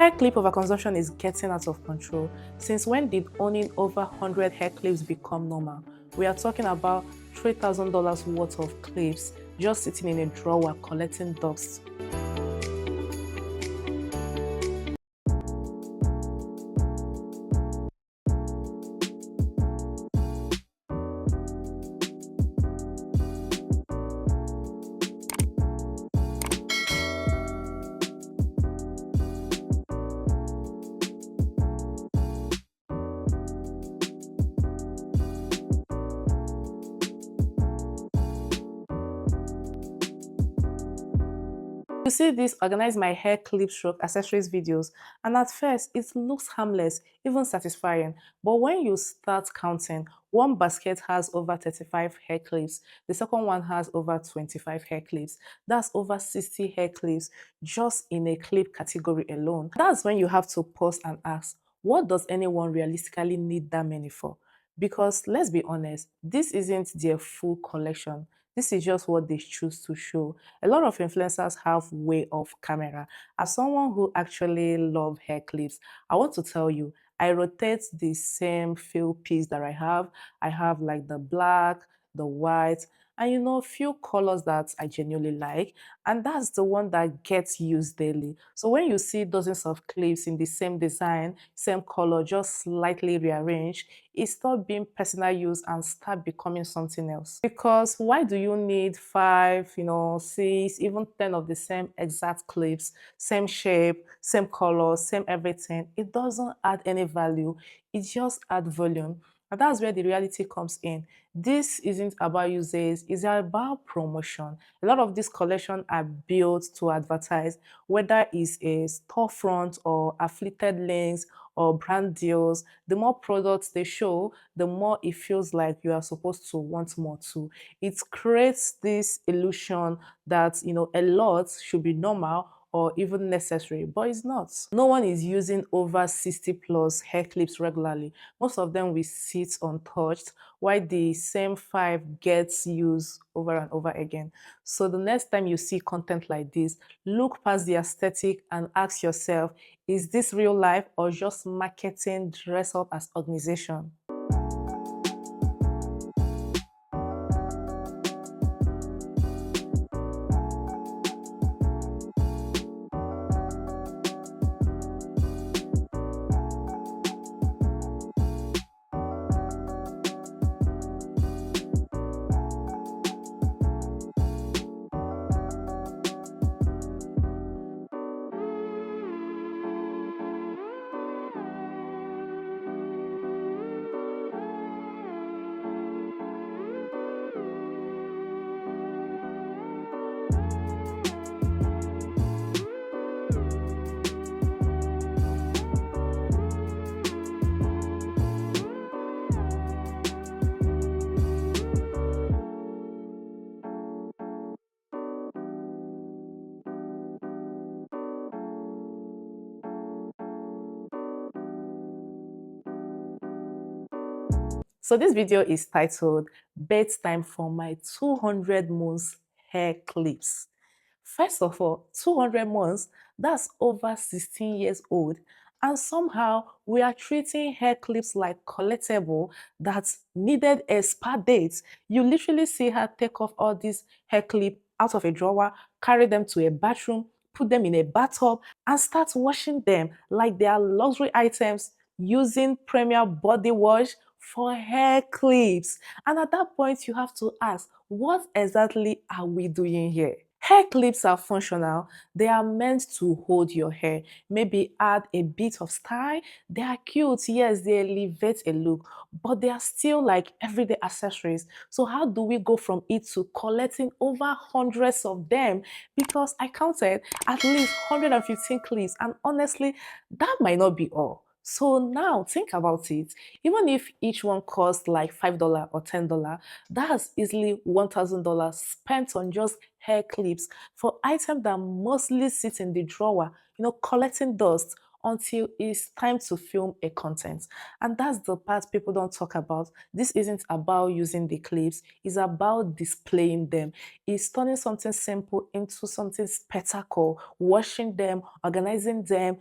Hair clip overconsumption is getting out of control. Since when did owning over 100 hair clips become normal? We are talking about $3,000 worth of clips just sitting in a drawer collecting dust. You see this organize my hair clip stroke accessories videos, and at first it looks harmless, even satisfying. But when you start counting, one basket has over 35 hair clips, the second one has over 25 hair clips. That's over 60 hair clips just in a clip category alone. That's when you have to pause and ask, what does anyone realistically need that many for? Because let's be honest, this isn't their full collection. This is just what they choose to show. A lot of influencers have way off camera. As someone who actually love hair clips, I want to tell you, I rotate the same few piece that I have. I have like the black, the white, and few colors that I genuinely like. And that's the one that gets used daily. So when you see dozens of clips in the same design, same color, just slightly rearranged, it stop being personal use and start becoming something else. Because why do you need five, six, even 10 of the same exact clips, same shape, same color, same everything? It doesn't add any value. It just add volume. And that's where the reality comes in. This isn't about usage, it's about promotion. A lot of these collections are built to advertise, whether it's a storefront or affiliated links or brand deals. The more products they show, the more it feels like you are supposed to want more too. It creates this illusion that a lot should be normal or even necessary, but it's not. No one is using over 60 plus hair clips regularly. Most of them will sit untouched, while the same five gets used over and over again. So the next time you see content like this, look past the aesthetic and ask yourself, is this real life or just marketing dress up as organization? So this video is titled Bedtime for My 200 Months Hair Clips. First of all, 200 months, that's over 16 years old. And somehow we are treating hair clips like collectible that needed a spa date. You literally see her take off all these hair clip out of a drawer, carry them to a bathroom, put them in a bathtub, and start washing them like they are luxury items using Premier body wash for hair clips. And at that point, you have to ask, what exactly are we doing here? Hair clips are functional. They are meant to hold your hair, maybe add a bit of style. They are cute, yes, they elevate a look, but they are still like everyday accessories. So how do we go from it to collecting over hundreds of them? Because I counted at least 115 clips, and honestly, that might not be all. So now think about it. Even if each one costs like $5 or $10, that's easily $1,000 spent on just hair clips for items that mostly sit in the drawer, collecting dust until it's time to film a content. And that's the part people don't talk about. This isn't about using the clips, it's about displaying them. It's turning something simple into something spectacle, washing them, organizing them,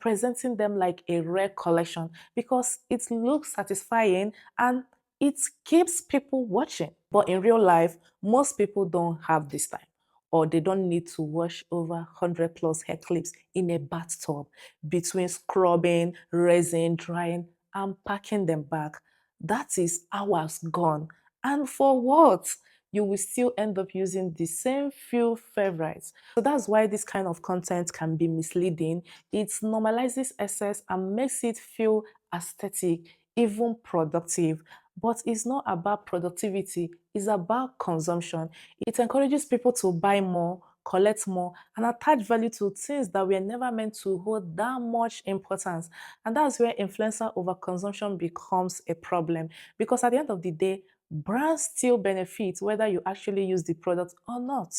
presenting them like a rare collection because it looks satisfying and it keeps people watching. But in real life, most people don't have this time or they don't need to wash over 100 plus hair clips in a bathtub between scrubbing, raising, drying, and packing them back. That is hours gone. And for what? You will still end up using the same few favorites. So that's why this kind of content can be misleading. It normalizes excess and makes it feel aesthetic, even productive. But it's not about productivity, it's about consumption. It encourages people to buy more, collect more, and attach value to things that were never meant to hold that much importance. And that's where influencer overconsumption becomes a problem. Because at the end of the day, brands still benefit whether you actually use the product or not.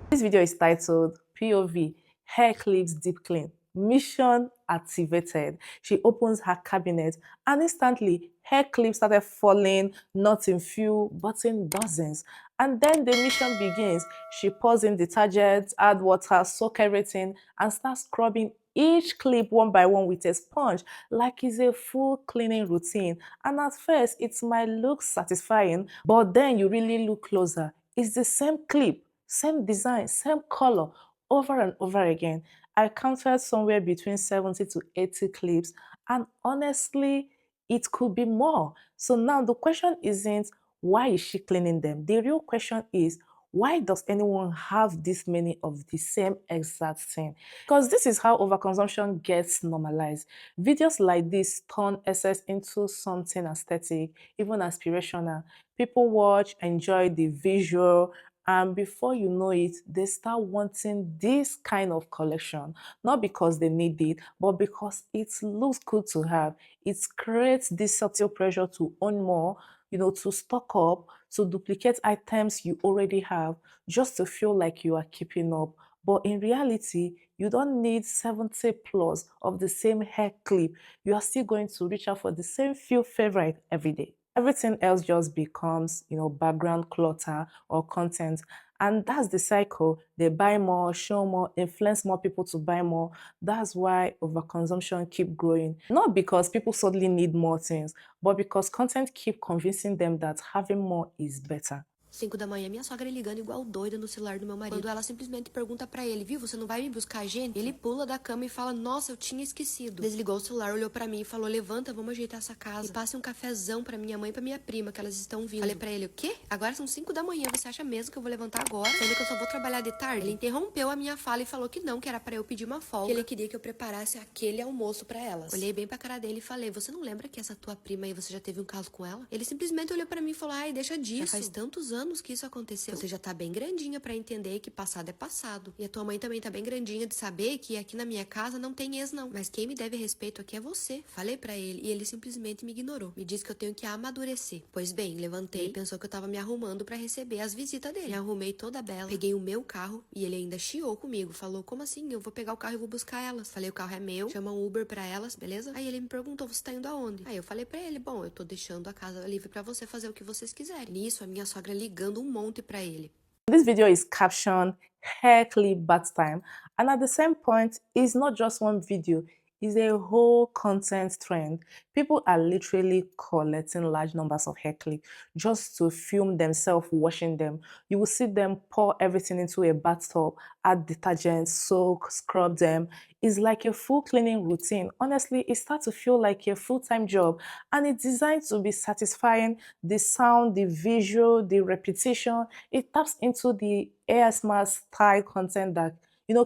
This video is titled POV Hair Clips Deep Clean. Mission activated. She opens her cabinet and instantly hair clips started falling, not in few, but in dozens. And then the mission begins. She pours in detergent, add water, soak everything, and starts scrubbing each clip one by one with a sponge, like it's a full cleaning routine. And at first, it might look satisfying, but then you really look closer. It's the same clip, same design, same color, over and over again. I counted somewhere between 70 to 80 clips, and honestly, it could be more. So now the question isn't why is she cleaning them? The real question is why does anyone have this many of the same exact thing? Because this is how overconsumption gets normalized. Videos like this turn excess into something aesthetic, even aspirational. People watch, enjoy the visual, and before you know it, they start wanting this kind of collection, not because they need it, but because it looks good to have. It creates this subtle pressure to own more, to stock up, to duplicate items you already have, just to feel like you are keeping up. But in reality, you don't need 70 plus of the same hair clip. You are still going to reach out for the same few favorite every day. Everything else just becomes, background clutter or content. And that's the cycle. They buy more, show more, influence more people to buy more. That's why overconsumption keep growing. Not because people suddenly need more things, but because content keep convincing them that having more is better. 5 da manhã, minha sogra ligando igual doida no celular do meu marido. Quando ela simplesmente pergunta pra ele, viu, você não vai me buscar a gente? Ele pula da cama e fala, nossa, eu tinha esquecido. Desligou o celular, olhou pra mim e falou, levanta, vamos ajeitar essa casa. E passe um cafezão pra minha mãe e pra minha prima, que elas estão vindo. Falei pra ele, o quê? Agora são 5 da manhã, você acha mesmo que eu vou levantar agora? Sendo que eu só vou trabalhar de tarde? Ele interrompeu a minha fala e falou que não, que era pra eu pedir uma folga. Que ele queria que eu preparasse aquele almoço pra elas. Olhei bem pra cara dele e falei, você não lembra que essa tua prima aí, você já teve um caso com ela? Ele simplesmente olhou pra mim e falou, ai, deixa disso. Já faz tantos anos que isso aconteceu. Você já tá bem grandinha pra entender que passado é passado. E a tua mãe também tá bem grandinha de saber que aqui na minha casa não tem ex não. Mas quem me deve respeito aqui é você. Falei pra ele e ele simplesmente me ignorou. Me disse que eu tenho que amadurecer. Pois bem, levantei e pensou que eu tava me arrumando pra receber as visitas dele. Me arrumei toda bela, peguei o meu carro e ele ainda chiou comigo. Falou, como assim? Eu vou pegar o carro e vou buscar elas. Falei, o carro é meu, chama um Uber pra elas, beleza? Aí ele me perguntou, você tá indo aonde? Aí eu falei pra ele, bom, eu tô deixando a casa livre pra você fazer o que vocês quiserem. Nisso, a minha sogra ligando um monte pra ele. This video is captioned hair clip bath time, and at the same point, it's not just one video, it's a whole content trend. People are literally collecting large numbers of hair clips just to film themselves washing them. You will see them pour everything into a bathtub, add detergent, soak, scrub them. It's like a full cleaning routine. Honestly, it starts to feel like a full-time job, and it's designed to be satisfying. The sound, the visual, the repetition, it taps into the ASMR style content that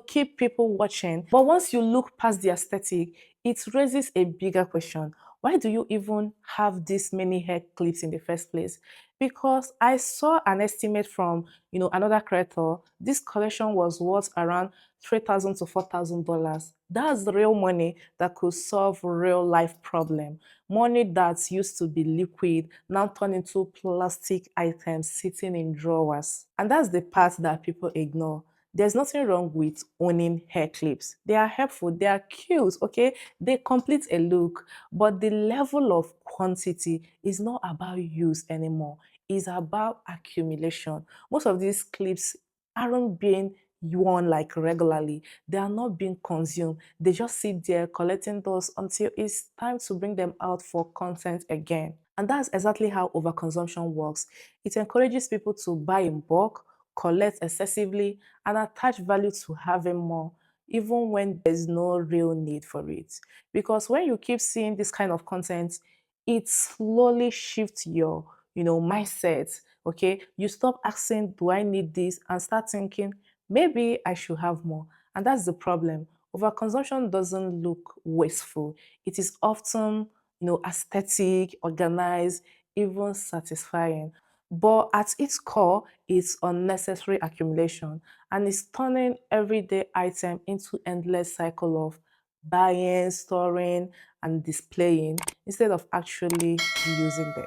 keep people watching. But once you look past the aesthetic, it raises a bigger question. Why do you even have this many hair clips in the first place? Because I saw an estimate from another creator. This collection was worth around $3,000 to $4,000. That's real money that could solve real life problem. Money that used to be liquid now turned into plastic items sitting in drawers. And that's the part that people ignore. There's nothing wrong with owning hair clips. They are helpful, they are cute, okay? They complete a look, but the level of quantity is not about use anymore. It's about accumulation. Most of these clips aren't being worn like regularly. They are not being consumed. They just sit there collecting those until it's time to bring them out for content again. And that's exactly how overconsumption works. It encourages people to buy in bulk, collect excessively, and attach value to having more, even when there's no real need for it. Because when you keep seeing this kind of content, it slowly shifts your mindset. Okay, you stop asking, do I need this, and start thinking, maybe I should have more. And that's the problem. Overconsumption doesn't look wasteful. It is often aesthetic, organized, even satisfying. But at its core, it's unnecessary accumulation, and it's turning everyday item into endless cycle of buying, storing, and displaying instead of actually using them.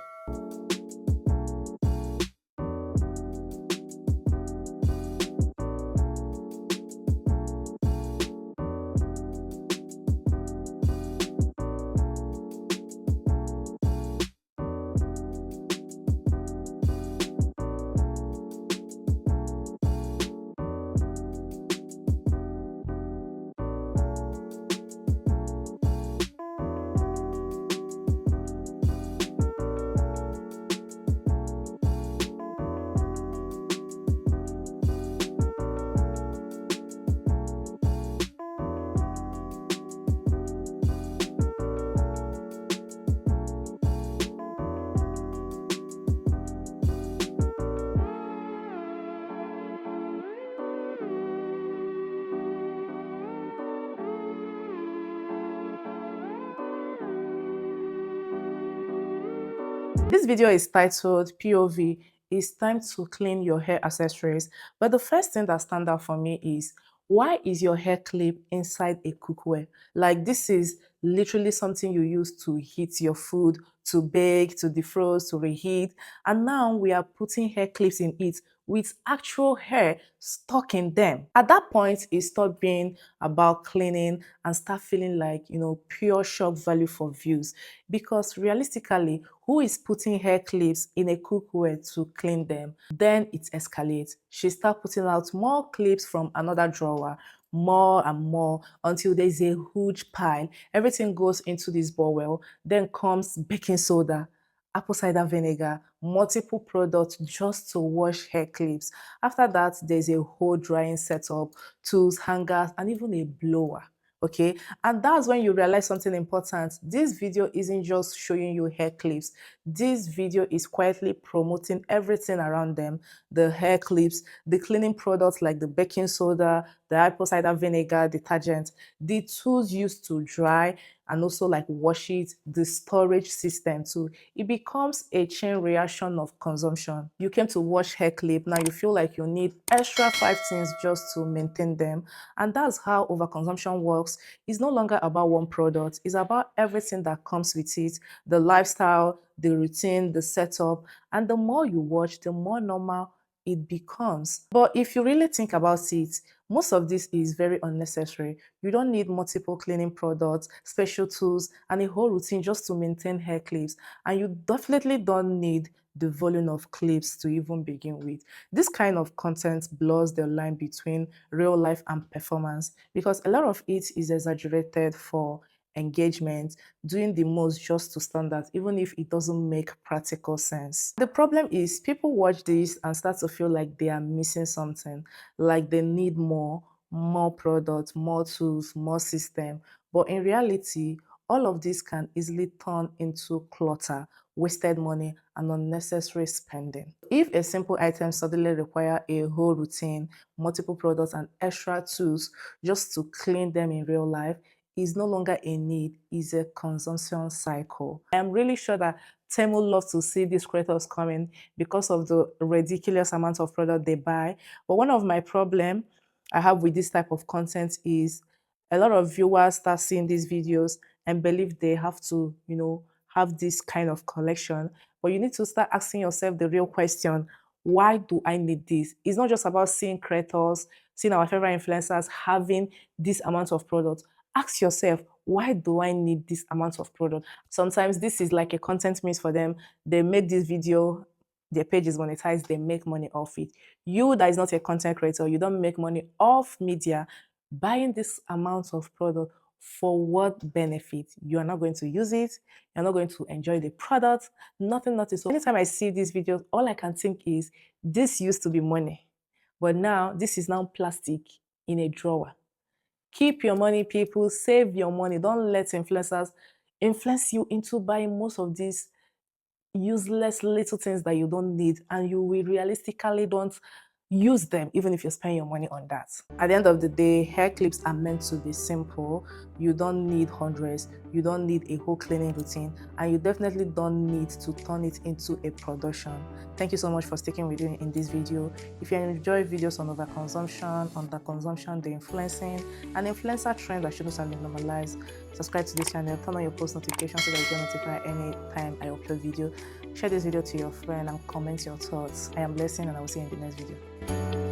This video is titled POV, It's Time to Clean Your Hair Accessories. But the first thing that stands out for me is, why is your hair clip inside a cookware? Like, this is literally something you use to heat your food, to bake, to defrost, to reheat. And now we are putting hair clips in it with actual hair stuck in them. At that point, it stopped being about cleaning and start feeling like, pure shock value for views. Because realistically, who is putting hair clips in a cookware to clean them? Then it escalates. She starts putting out more clips from another drawer, more and more, until there's a huge pile. Everything goes into this bowl. Then comes baking soda, apple cider vinegar, multiple products just to wash hair clips. After that, there's a whole drying setup, tools, hangers, and even a blower. Okay, and that's when you realize something important. This video isn't just showing you hair clips. This video is quietly promoting everything around them: the hair clips, the cleaning products like the baking soda, the apple cider vinegar, detergent, the tools used to dry and also like wash it, the storage system too. It becomes a chain reaction of consumption. You came to wash hair clip, now you feel like you need extra 5 things just to maintain them. And that's how overconsumption works. It's no longer about one product, it's about everything that comes with it: the lifestyle, the routine, the setup. And the more you watch, the more normal it becomes. But if you really think about it, most of this is very unnecessary. You don't need multiple cleaning products, special tools, and a whole routine just to maintain hair clips. And you definitely don't need the volume of clips to even begin with. This kind of content blurs the line between real life and performance, because a lot of it is exaggerated for engagement, doing the most just to stand out, even if it doesn't make practical sense. The problem is people watch this and start to feel like they are missing something, like they need more products, more tools, more system. But in reality, all of this can easily turn into clutter, wasted money, and unnecessary spending. If a simple item suddenly require a whole routine, multiple products, and extra tools just to clean them in real life, is no longer a need, is a consumption cycle. I am really sure that Temu loves to see these creators coming because of the ridiculous amount of product they buy. But one of my problem I have with this type of content is a lot of viewers start seeing these videos and believe they have to, have this kind of collection. But you need to start asking yourself the real question: why do I need this? It's not just about seeing creators, seeing our favorite influencers having this amount of product. Ask yourself, why do I need this amount of product? Sometimes this is like a content means for them. They make this video, their page is monetized, they make money off it. You that is not a content creator, you don't make money off media, buying this amount of product for what benefit? You are not going to use it, you're not going to enjoy the product, nothing. So anytime I see these videos, all I can think is this used to be money, but now this is now plastic in a drawer. Keep your money, people. Save your money. Don't let influencers influence you into buying most of these useless little things that you don't need, and you will realistically don't use them even if you spend your money on that. At the end of the day, hair clips are meant to be simple. You don't need hundreds, you don't need a whole cleaning routine, and you definitely don't need to turn it into a production. Thank you so much for sticking with me in this video. If you enjoy videos on overconsumption, underconsumption, the influencing, and influencer trend that shouldn't have been normalized, subscribe to this channel, turn on your post notifications so that you get notified any time I upload video. Share this video to your friend and comment your thoughts. I am Blessing, and I will see you in the next video.